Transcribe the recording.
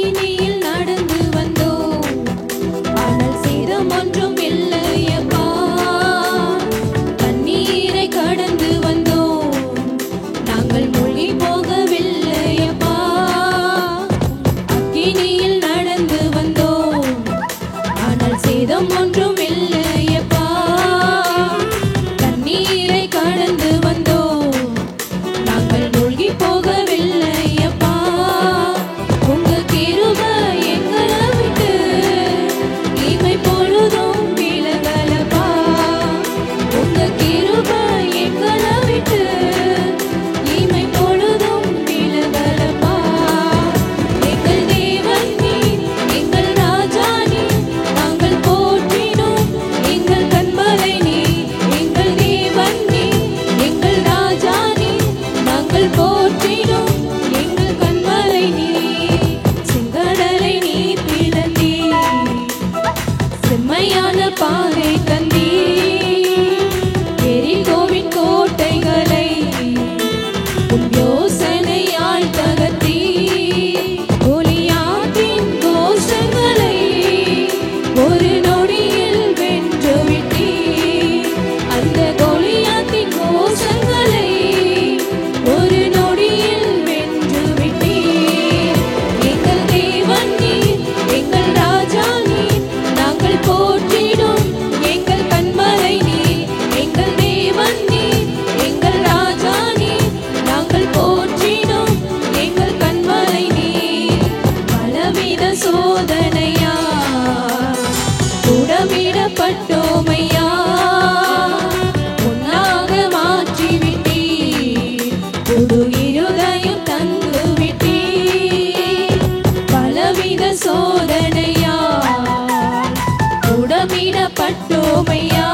அக்கினியில் நடந்து வந்தோம், ஆனால் சேதம் ஒன்றும் இல்லையப்பா. தண்ணீரை கடந்து வந்தோம், நாங்கள் மூழ்கி போகவில்லையப்பா. அக்கினியில் நடந்து வந்தோம், ஆனால் சேதம் ஒன்றும் இல்லையப்பா. தண்ணீரை கடந்து வந்தோம், நாங்கள் மூழ்கி போகவில்லையப்பா. உங்க கிருபை எங்களை விட்டு இமை பொழுதும் விலகலப்பா. உங்க கிருபை எங்களை விட்டு இமை பொழுதும் விலகலப்பா. எங்கள் தேவன் நீர், எங்கள் ராஜா நீர், நாங்கள் போற்றினோம் எங்கள் கண்மலை நீர். எங்கள் தேவன் நீர், எங்கள் ராஜா நீர், நாங்கள் போற்றினோம் எங்கள் கண்மலை நீர். செங்கடலை நீர் பிளந்தீர், செம்மையான பாறை தந்தீர். எரிகோவின் கோட்டைகளை உம் யோசனையால் தகர்த்தீர். கோலியாத்தின் கோஷங்களை ஒரு நொடியில் வென்றுவிட்டீர். அந்த கோலியாத்தின் கோஷங்களை ஒரு நொடியில் வென்றுவிட்டீர். எங்கள் தேவன் நீர், எங்கள் ராஜா நீர், நாங்கள் போற்றினோம் எங்கள் கண்மலை நீர். எங்கள் தேவன் நீர், எங்கள் ராஜா நீர், நாங்கள் போற்றினோம் எங்கள் கண்மலை நீர். பலவித சோதனையா உடமிடப்பட்டோமையா, உன்னாக மாற்றிவிட்டீர், புது இருதயம் தந்து விட்டீர். பலவித சோதனையா உடமிடப்பட்டோமையா,